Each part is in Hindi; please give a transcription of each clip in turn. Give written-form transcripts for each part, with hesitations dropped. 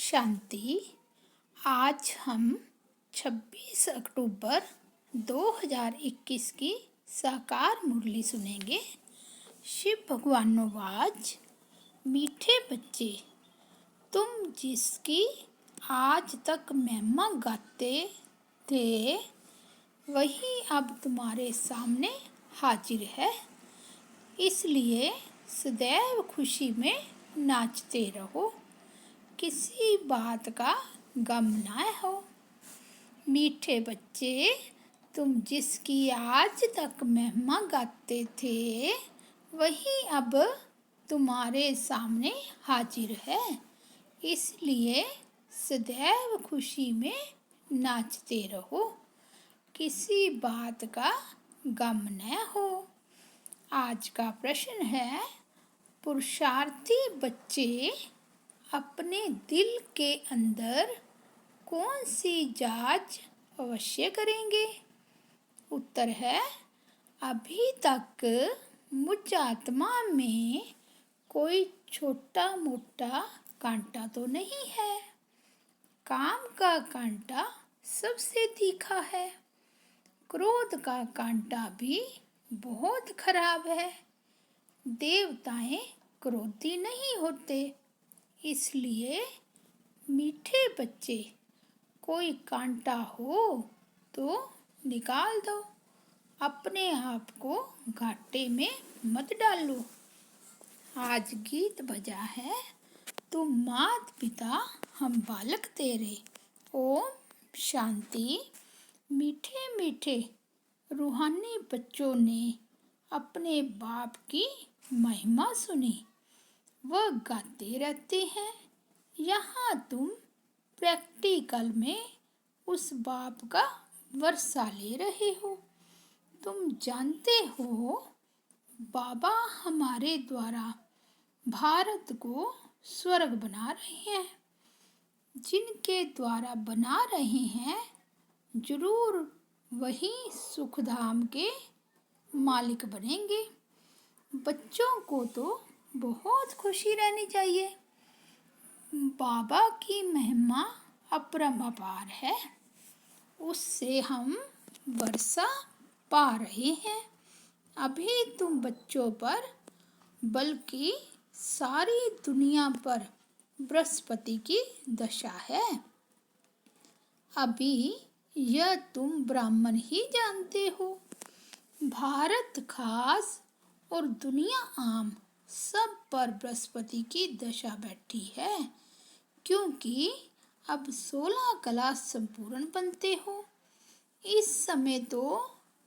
शांति। आज हम 26 अक्टूबर 2021 की साकार मुरली सुनेंगे। शिव भगवानो वाच, मीठे बच्चे, तुम जिसकी आज तक महिमा गाते थे, वही अब तुम्हारे सामने हाजिर है। इसलिए सदैव खुशी में नाचते रहो, किसी बात का गम ना हो। मीठे बच्चे, तुम जिसकी आज तक महिमा गाते थे, वही अब तुम्हारे सामने हाजिर है। इसलिए सदैव खुशी में नाचते रहो, किसी बात का गम न हो। आज का प्रश्न है, पुरुषार्थी बच्चे अपने दिल के अंदर कौन सी जांच अवश्य करेंगे? उत्तर है, अभी तक मुझ आत्मा में कोई छोटा मोटा कांटा तो नहीं है। काम का कांटा सबसे तीखा है। क्रोध का कांटा भी बहुत खराब है। देवताएं क्रोधी नहीं होते। इसलिए मीठे बच्चे, कोई कांटा हो तो निकाल दो, अपने आप को घाटे में मत डालो। आज गीत बजा है, तुम मात पिता हम बालक तेरे। ओम शांति। मीठे मीठे रूहानी बच्चों ने अपने बाप की महिमा सुनी, वह गाते रहते हैं। यहाँ तुम प्रैक्टिकल में उस बाप का वर्षा ले रहे हो। तुम जानते हो, बाबा हमारे द्वारा भारत को स्वर्ग बना रहे हैं। जिनके द्वारा बना रहे हैं, जरूर वही सुखधाम के मालिक बनेंगे। बच्चों को तो बहुत खुशी रहनी चाहिए। बाबा की महिमा अपरंपार है, उससे हम वर्षा पा रहे हैं। अभी तुम बच्चों पर, बल्कि सारी दुनिया पर बृहस्पति की दशा है। अभी यह तुम ब्राह्मण ही जानते हो। भारत खास और दुनिया आम सब पर बृहस्पति की दशा बैठी है, क्योंकि अब 16 कला संपूर्ण बनते हो। इस समय तो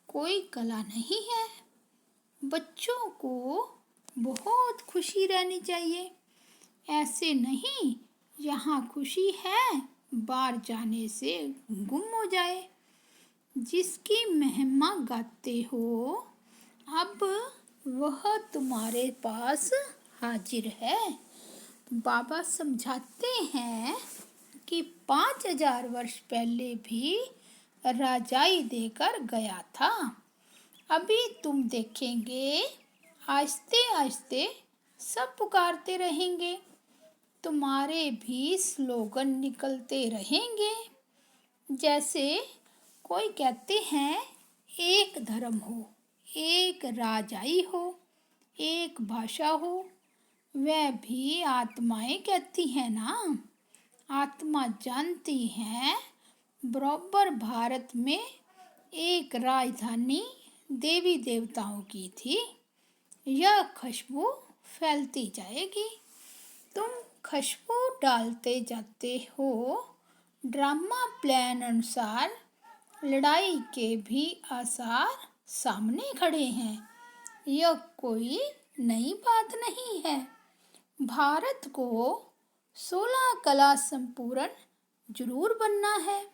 कोई कला नहीं है। बच्चों को बहुत खुशी रहनी चाहिए। ऐसे नहीं, यहाँ खुशी है, बाहर जाने से गुम हो जाए। जिसकी महिमा गाते हो, अब वह तुम्हारे पास हाजिर है। बाबा समझाते हैं कि 5000 वर्ष पहले भी राजाई देकर गया था। अभी तुम देखेंगे, आहिस्ते आहिस्ते सब पुकारते रहेंगे। तुम्हारे भी स्लोगन निकलते रहेंगे। जैसे कोई कहते हैं, एक धर्म हो, एक राजाई हो, एक भाषा हो। वह भी आत्माएं कहती हैं ना। आत्मा जानती हैं, बराबर भारत में एक राजधानी देवी देवताओं की थी। यह खुशबू फैलती जाएगी। तुम खुशबू डालते जाते हो। ड्रामा प्लान अनुसार लड़ाई के भी आसार सामने खड़े हैं। यह कोई नई बात नहीं है। भारत को 16 कला संपूर्ण जरूर बनना है।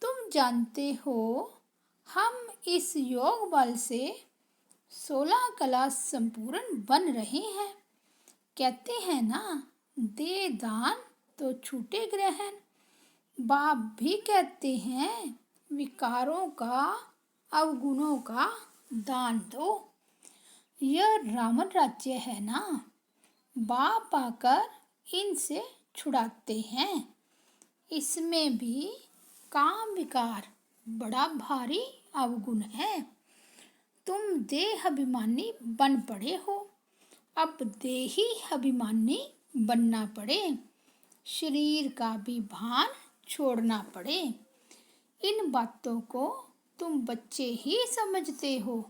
तुम जानते हो, हम इस योग बल से 16 कला संपूर्ण बन रहे हैं। कहते हैं ना, दे दान तो छूटे ग्रहण। बाप भी कहते हैं, विकारों का, अवगुणों का दान दो। यह रावण राज्य है ना। बाप आकर इनसे छुड़ाते हैं। इसमें भी काम विकार बड़ा भारी अवगुण है। तुम देहाभिमानी बन पड़े हो, अब देही अभिमानी बनना पड़े। शरीर का भी भान छोड़ना पड़े। इन बातों को तुम बच्चे ही समझते हो,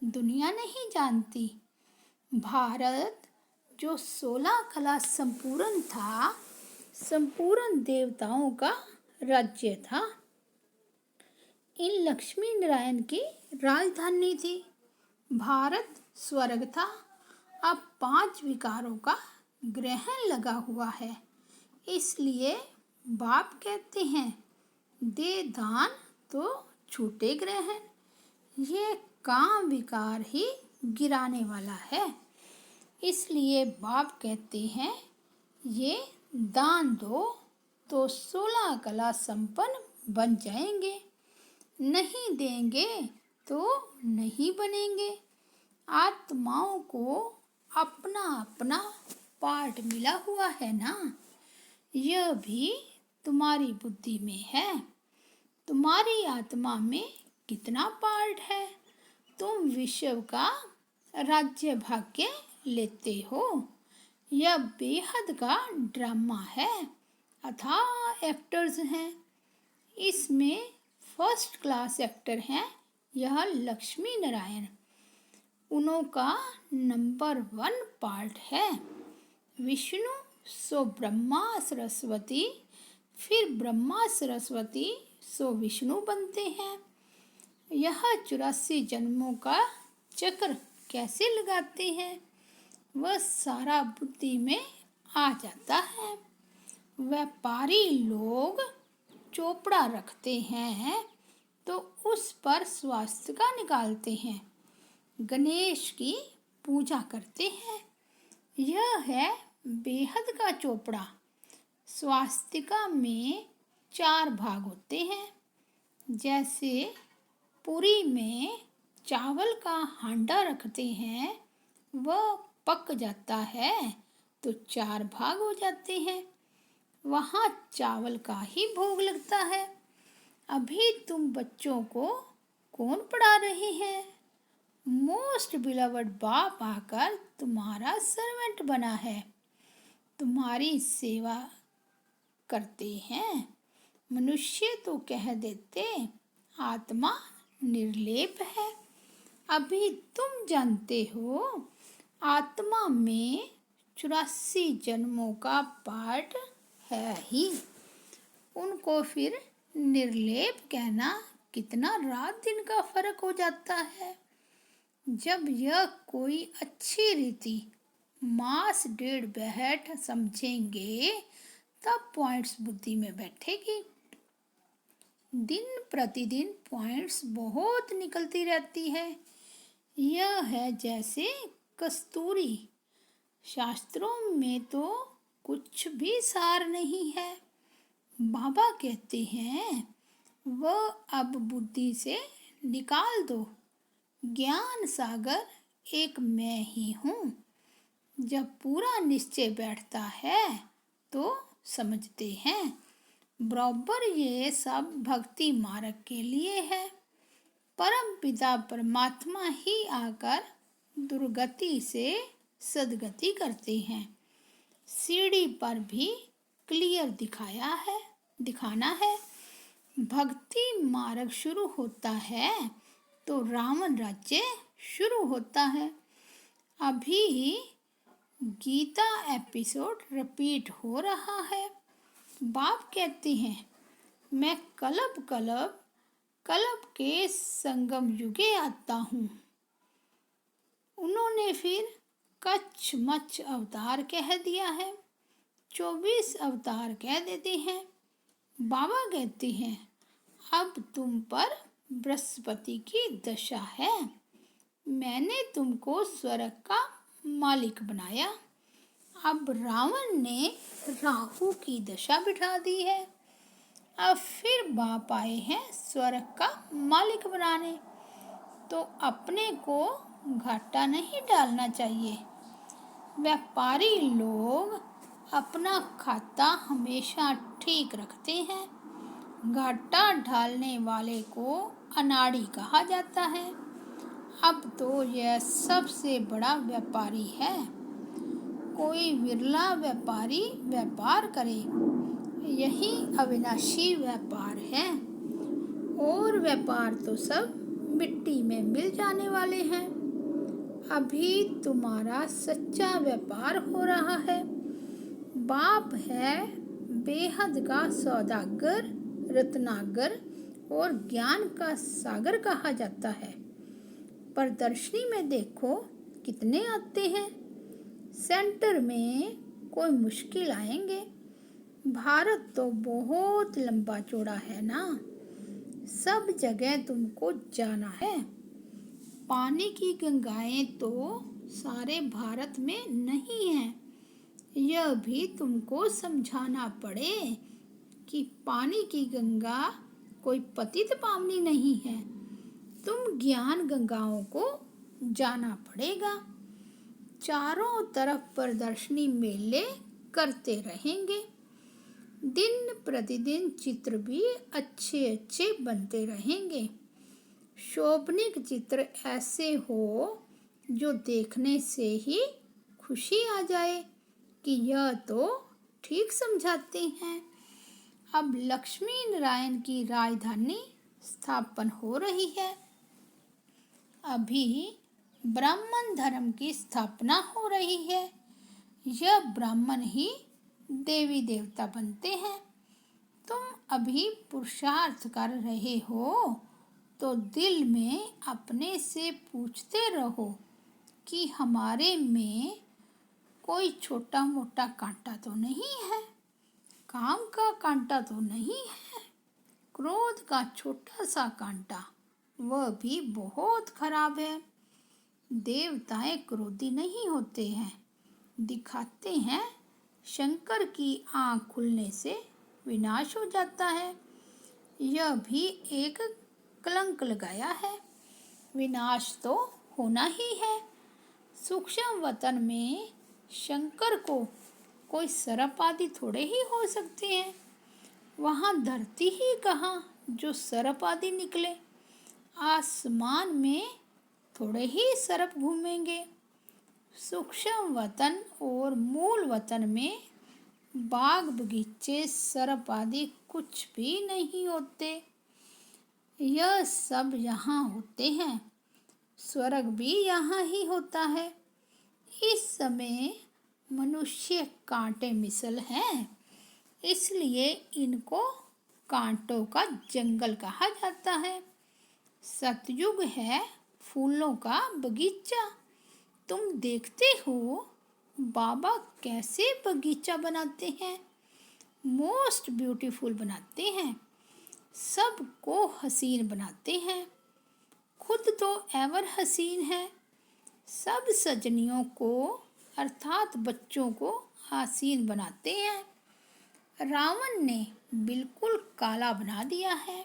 दुनिया नहीं जानती। भारत जो 16 कला संपूर्ण था, संपूर्ण देवताओं का राज्य था। इन लक्ष्मी नारायण की राजधानी थी। भारत स्वर्ग था। अब 5 विकारों का ग्रहण लगा हुआ है। इसलिए बाप कहते हैं, दे दान तो छूटे ग्रहण। ये काम विकार ही गिराने वाला है। इसलिए बाप कहते हैं, ये दान दो तो 16 कला संपन्न बन जाएंगे, नहीं देंगे तो नहीं बनेंगे। आत्माओं को अपना अपना पार्ट मिला हुआ है ना, यह भी तुम्हारी बुद्धि में है। तुम्हारी आत्मा में कितना पार्ट है? तुम विश्व का राज्य भाग्य लेते हो। यह बेहद का ड्रामा है, अथाह एक्टर्स हैं। इसमें फर्स्ट क्लास एक्टर हैं यह लक्ष्मी नारायण। उनका नंबर 1 पार्ट है। विष्णु सो ब्रह्मा सरस्वती, फिर ब्रह्मा सरस्वती सो विष्णु बनते हैं। यह 84 जन्मों का चक्र कैसे लगाते हैं, वह सारा बुद्धि में आ जाता है। व्यापारी लोग चोपड़ा रखते हैं तो उस पर स्वास्तिका निकालते हैं, गणेश की पूजा करते हैं। यह है बेहद का चोपड़ा। स्वास्तिका में 4 भाग होते हैं। जैसे पूरी में चावल का हांडा रखते हैं, वह पक जाता है तो 4 भाग हो जाते हैं। वहाँ चावल का ही भोग लगता है। अभी तुम बच्चों को कौन पढ़ा रहे हैं? मोस्ट बिलवड बाप आकर तुम्हारा सर्वेंट बना है, तुम्हारी सेवा करते हैं। मनुष्य तो कह देते आत्मा निर्लेप है। अभी तुम जानते हो आत्मा में 84 जन्मों का पार्ट है ही। उनको फिर निर्लेप कहना कितना रात दिन का फर्क हो जाता है। जब यह कोई अच्छी रीति मास 1.5 बैठ समझेंगे तब पॉइंट्स बुद्धि में बैठेगी। दिन प्रतिदिन पॉइंट्स बहुत निकलती रहती है। यह है जैसे कस्तूरी। शास्त्रों में तो कुछ भी सार नहीं है। बाबा कहते हैं, वह अब बुद्धि से निकाल दो। ज्ञान सागर एक मैं ही हूँ। जब पूरा निश्चय बैठता है तो समझते हैं, बराबर ये सब भक्ति मार्ग के लिए है। परम पिता परमात्मा ही आकर दुर्गति से सदगति करते हैं। सीढ़ी पर भी क्लियर दिखाना है। भक्ति मार्ग शुरू होता है तो रावण राज्य शुरू होता है। अभी गीता एपिसोड रिपीट हो रहा है। बाप कहते हैं, मैं कलब के संगम युगे आता हूँ। उन्होंने फिर कच्छ मच्छ अवतार कह दिया है, 24 अवतार कह देते हैं। बाबा कहते हैं, अब तुम पर बृहस्पति की दशा है। मैंने तुमको स्वर्ग का मालिक बनाया। अब रावण ने राहु की दशा बिठा दी है। अब फिर बाप आए हैं स्वर्ग का मालिक बनाने। तो अपने को घाटा नहीं डालना चाहिए। व्यापारी लोग अपना खाता हमेशा ठीक रखते हैं। घाटा ढालने वाले को अनाड़ी कहा जाता है। अब तो यह सबसे बड़ा व्यापारी है। कोई विरला व्यापारी व्यापार करे, यही अविनाशी व्यापार है। और व्यापार तो सब मिट्टी में मिल जाने वाले हैं। अभी तुम्हारा सच्चा व्यापार हो रहा है। बाप है बेहद का सौदागर, रत्नागर और ज्ञान का सागर कहा जाता है। प्रदर्शनी में देखो कितने आते हैं। सेंटर में कोई मुश्किल आएंगे। भारत तो बहुत लंबा चौड़ा है ना, सब जगह तुमको जाना है। पानी की गंगाएं तो सारे भारत में नहीं हैं। यह भी तुमको समझाना पड़े कि पानी की गंगा कोई पतित पावनी नहीं है। तुम ज्ञान गंगाओं को जाना पड़ेगा। चारों तरफ प्रदर्शनी मेले करते रहेंगे। दिन प्रतिदिन चित्र भी अच्छे अच्छे बनते रहेंगे। शोभनीक चित्र ऐसे हो जो देखने से ही खुशी आ जाए कि यह तो ठीक समझाते हैं। अब लक्ष्मी नारायण की राजधानी स्थापन हो रही है। अभी ब्राह्मण धर्म की स्थापना हो रही है। यह ब्राह्मण ही देवी देवता बनते हैं। तुम अभी पुरुषार्थ कर रहे हो तो दिल में अपने से पूछते रहो कि हमारे में कोई छोटा मोटा कांटा तो नहीं है, काम का कांटा तो नहीं है। क्रोध का छोटा सा कांटा, वह भी बहुत खराब है। देवताएं क्रोधी नहीं होते हैं, दिखाते हैं। शंकर की आँख खुलने से विनाश हो जाता है। यह भी एक कलंक लगाया है। विनाश तो होना ही है। सूक्ष्म वतन में शंकर को कोई सर्प आदि थोड़े ही हो सकते हैं। वहाँ धरती ही कहाँ जो सर्प आदि निकले। आसमान में थोड़े ही सर्प घूमेंगे। सूक्ष्म वतन और मूल वतन में बाग बगीचे सर्प आदि कुछ भी नहीं होते। यह सब यहाँ होते हैं। स्वर्ग भी यहाँ ही होता है। इस समय मनुष्य कांटे मिसल हैं, इसलिए इनको कांटों का जंगल कहा जाता है। सतयुग है फूलों का बगीचा। तुम देखते हो बाबा कैसे बगीचा बनाते हैं। मोस्ट ब्यूटीफुल बनाते हैं, सबको हसीन बनाते हैं। खुद तो एवर हसीन है। सब सजनियों को अर्थात बच्चों को हसीन बनाते हैं। रावण ने बिल्कुल काला बना दिया है।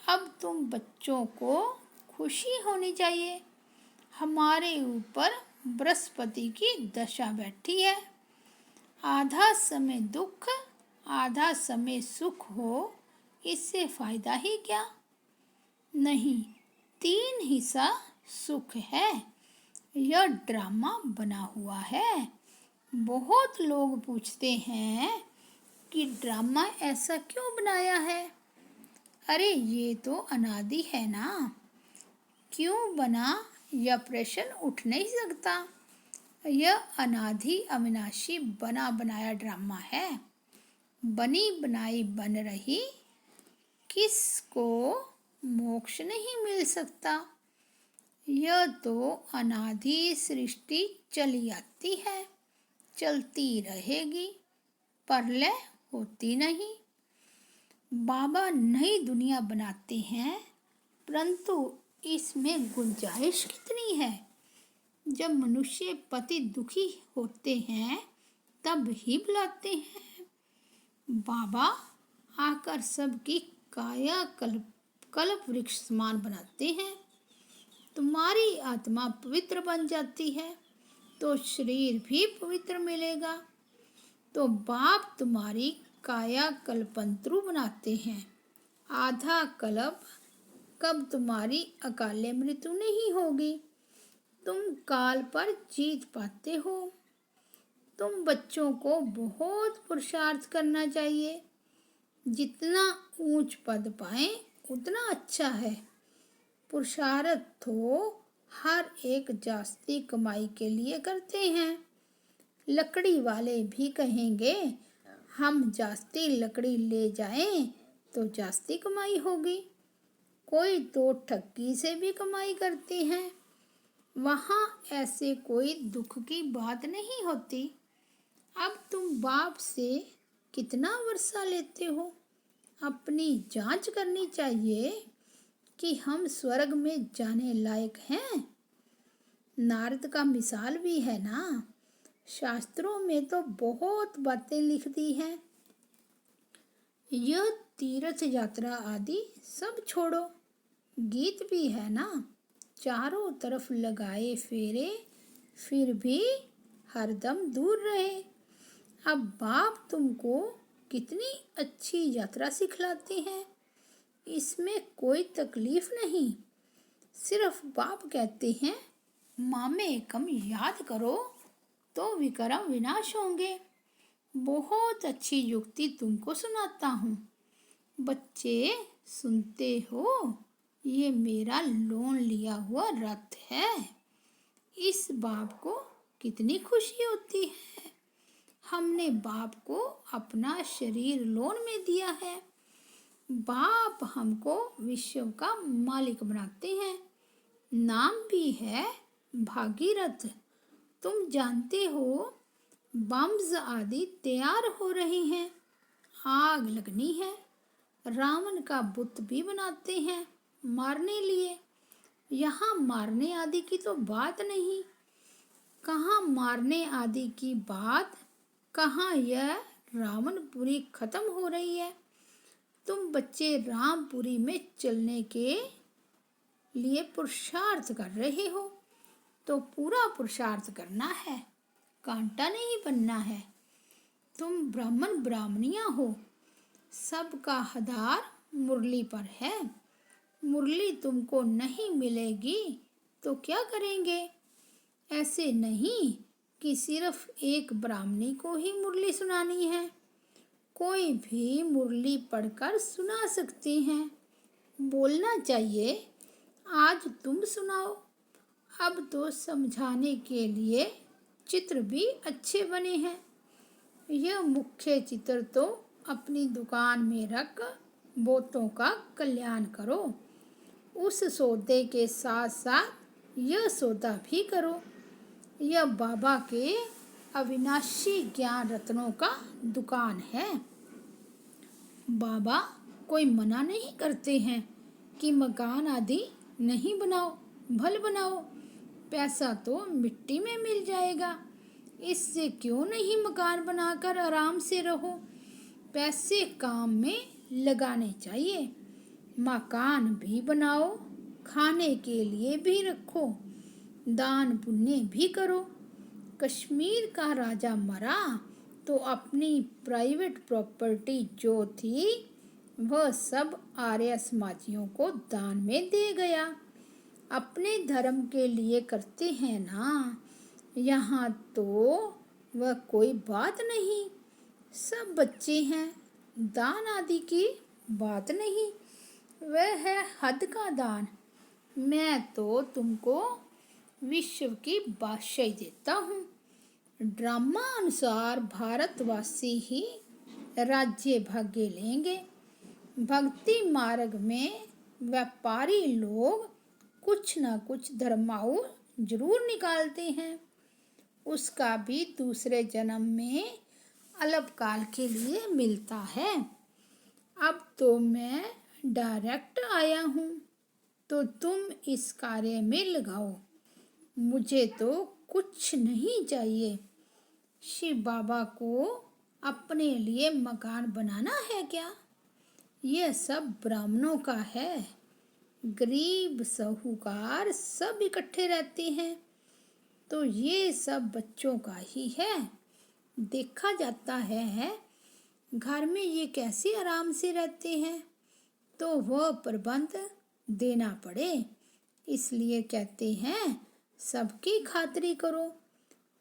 अब तुम बच्चों को खुशी होनी चाहिए। हमारे ऊपर बृहस्पति की दशा बैठी है। आधा समय दुख, आधा समय सुख हो, इससे फायदा ही क्या? नहीं, 3 हिस्सा सुख है। यह ड्रामा बना हुआ है। बहुत लोग पूछते हैं कि ड्रामा ऐसा क्यों बनाया है। अरे ये तो अनादि है ना, क्यों बना यह प्रश्न उठ नहीं सकता। यह अनादि अविनाशी बना बनाया ड्रामा है। बनी बनाई बन रही, किसको मोक्ष नहीं मिल सकता। यह तो अनादि सृष्टि चली आती है, चलती रहेगी, प्रलय होती नहीं। बाबा नई दुनिया बनाते हैं, परंतु इसमें गुंजाइश कितनी है। जब मनुष्य पति दुखी होते हैं तब ही बुलाते हैं। बाबा आकर सबकी काया कल्प वृक्ष समान बनाते हैं। तुम्हारी आत्मा पवित्र बन जाती है तो शरीर भी पवित्र मिलेगा। तो बाप तुम्हारी काया कल्पंतरु बनाते हैं। आधा कल्प कब तुम्हारी अकाले मृत्यु नहीं होगी। तुम काल पर जीत पाते हो। तुम बच्चों को बहुत पुरुषार्थ करना चाहिए। जितना ऊंच पद पाए उतना अच्छा है। पुरुषार्थ तो हर एक जास्ती कमाई के लिए करते हैं। लकड़ी वाले भी कहेंगे हम जास्ती लकड़ी ले जाएं तो जास्ती कमाई होगी। कोई तो ठगी से भी कमाई करते हैं। वहाँ ऐसे कोई दुख की बात नहीं होती। अब तुम बाप से कितना वर्षा लेते हो। अपनी जांच करनी चाहिए कि हम स्वर्ग में जाने लायक हैं। नारद का मिसाल भी है ना। शास्त्रों में तो बहुत बातें लिख दी हैं। यह तीर्थ यात्रा आदि सब छोड़ो। गीत भी है ना। चारों तरफ लगाए फेरे फिर भी हरदम दूर रहे। अब बाप तुमको कितनी अच्छी यात्रा सिखलाते हैं। इसमें कोई तकलीफ नहीं। सिर्फ बाप कहते हैं मामे कम याद करो तो विक्रम विनाश होंगे। बहुत अच्छी युक्ति तुमको सुनाता हूँ। बच्चे सुनते हो। ये मेरा लोन लिया हुआ रथ है। इस बाप को कितनी खुशी होती है। हमने बाप को अपना शरीर लोन में दिया है। बाप हमको विश्व का मालिक बनाते हैं। नाम भी है भागीरथ। तुम जानते हो बम्स आदि तैयार हो रही हैं। आग लगनी है। रावण का बुत भी बनाते हैं मारने लिए। यहाँ मारने आदि की तो बात नहीं। कहाँ मारने आदि की बात, कहाँ यह रावणपुरी खत्म हो रही है। तुम बच्चे रामपुरी में चलने के लिए पुरुषार्थ कर रहे हो तो पूरा पुरुषार्थ करना है। कांटा नहीं बनना है। तुम ब्राह्मण ब्राह्मणियाँ हो। सबका आधार मुरली पर है। मुरली तुमको नहीं मिलेगी तो क्या करेंगे। ऐसे नहीं कि सिर्फ एक ब्राह्मणी को ही मुरली सुनानी है। कोई भी मुरली पढ़कर सुना सकती हैं। बोलना चाहिए आज तुम सुनाओ। अब तो समझाने के लिए चित्र भी अच्छे बने हैं। यह मुख्य चित्र तो अपनी दुकान में रख बहुतों का कल्याण करो। उस सौदे के साथ साथ यह सौदा भी करो। यह बाबा के अविनाशी ज्ञान रत्नों का दुकान है। बाबा कोई मना नहीं करते हैं कि मकान आदि नहीं बनाओ, भल बनाओ। पैसा तो मिट्टी में मिल जाएगा। इससे क्यों नहीं मकान बनाकर आराम से रहो। पैसे काम में लगाने चाहिए। मकान भी बनाओ, खाने के लिए भी रखो, दान पुण्य भी करो। कश्मीर का राजा मरा तो अपनी प्राइवेट प्रॉपर्टी जो थी वह सब आर्य समाजियों को दान में दे गया। अपने धर्म के लिए करते हैं ना। यहाँ तो वह कोई बात नहीं। सब बच्चे हैं। दान आदि की बात नहीं। वह है हद का दान। मैं तो तुमको विश्व की बादशाही देता हूँ। ड्रामा अनुसार भारतवासी ही राज्य भाग्य लेंगे। भक्ति मार्ग में व्यापारी लोग कुछ न कुछ धर्माऊ जरूर निकालते हैं। उसका भी दूसरे जन्म में अल्पकाल के लिए मिलता है। अब तो मैं डायरेक्ट आया हूँ तो तुम इस कार्य में लगाओ। मुझे तो कुछ नहीं चाहिए। शिव बाबा को अपने लिए मकान बनाना है क्या। यह सब ब्राह्मणों का है। गरीब साहूकार सब इकट्ठे रहते हैं तो ये सब बच्चों का ही है। देखा जाता है घर में ये कैसे आराम से रहते हैं, तो वह प्रबंध देना पड़े। इसलिए कहते हैं सबकी खातिरी करो।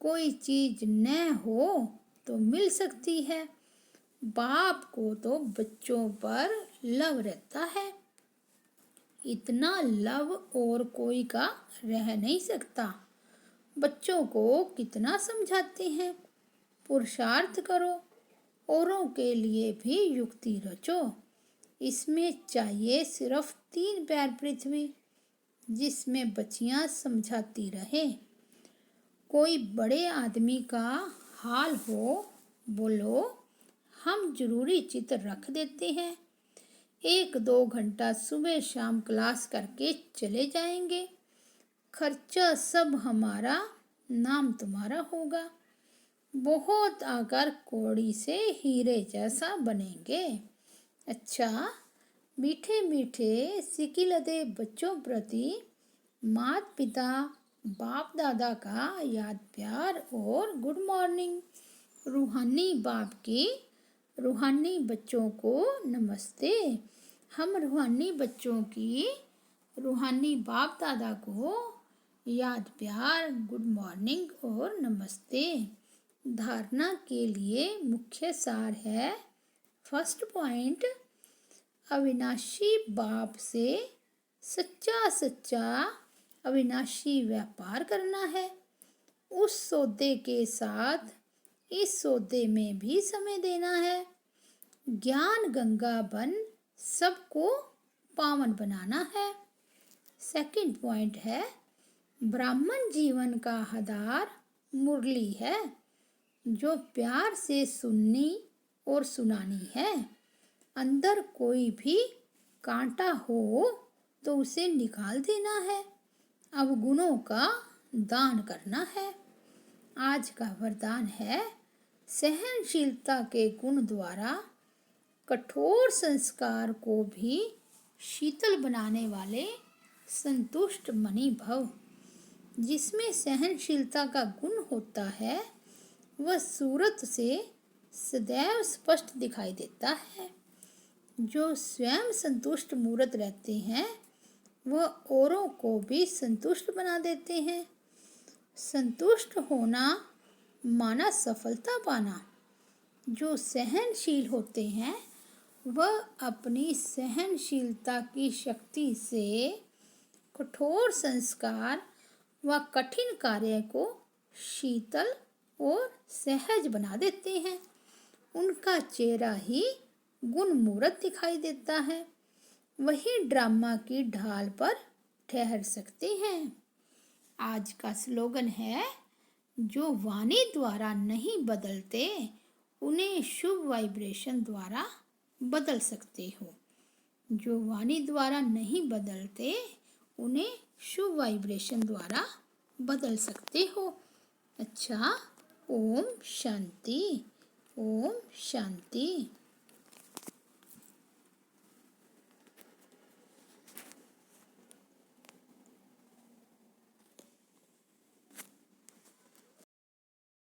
कोई चीज न हो तो मिल सकती है। बाप को तो बच्चों पर लव रहता है, इतना लव और कोई का रह नहीं सकता। बच्चों को कितना समझाते हैं, पुरुषार्थ करो, औरों के लिए भी युक्ति रचो। इसमें चाहिए सिर्फ 3 पैर पृथ्वी, जिसमें बच्चियां समझाती रहे। कोई बड़े आदमी का हाल हो, बोलो, हम जरूरी चित्र रख देते हैं। 1-2 घंटा सुबह शाम क्लास करके चले जाएंगे। खर्चा सब हमारा, नाम तुम्हारा होगा। बहुत आकर कौड़ी से हीरे जैसा बनेंगे। अच्छा, मीठे मीठे सिकिलदे बच्चों प्रति माता पिता बाप दादा का याद प्यार और गुड मॉर्निंग। रूहानी बाप की रूहानी बच्चों को नमस्ते। हम रूहानी बच्चों की रूहानी बाप दादा को याद प्यार, गुड मॉर्निंग और नमस्ते। धारणा के लिए मुख्य सार है। फर्स्ट पॉइंट, अविनाशी बाप से सच्चा सच्चा अविनाशी व्यापार करना है। उस सौदे के साथ इस सौदे में भी समय देना है। ज्ञान गंगा बन सबको पावन बनाना है। सेकंड पॉइंट है, ब्राह्मण जीवन का आधार मुरली है, जो प्यार से सुननी और सुनानी है। अंदर कोई भी कांटा हो तो उसे निकाल देना है। अवगुणों का दान करना है। आज का वरदान है, सहनशीलता के गुण द्वारा कठोर संस्कार को भी शीतल बनाने वाले संतुष्ट मणि भव। जिसमें सहनशीलता का गुण होता है वह सूरत से सदैव स्पष्ट दिखाई देता है। जो स्वयं संतुष्ट मूर्त रहते हैं वह औरों को भी संतुष्ट बना देते हैं। संतुष्ट होना माना सफलता पाना। जो सहनशील होते हैं वह अपनी सहनशीलता की शक्ति से कठोर संस्कार व कठिन कार्य को शीतल और सहज बना देते हैं। उनका चेहरा ही गुणमूर्त दिखाई देता है। वही ड्रामा की ढाल पर ठहर सकते हैं। आज का स्लोगन है, जो वाणी द्वारा नहीं बदलते उन्हें शुभ वाइब्रेशन द्वारा बदल सकते हो। जो वाणी द्वारा नहीं बदलते उन्हें शुभ वाइब्रेशन द्वारा बदल सकते हो। अच्छा, ओम शांति, ओम शांति।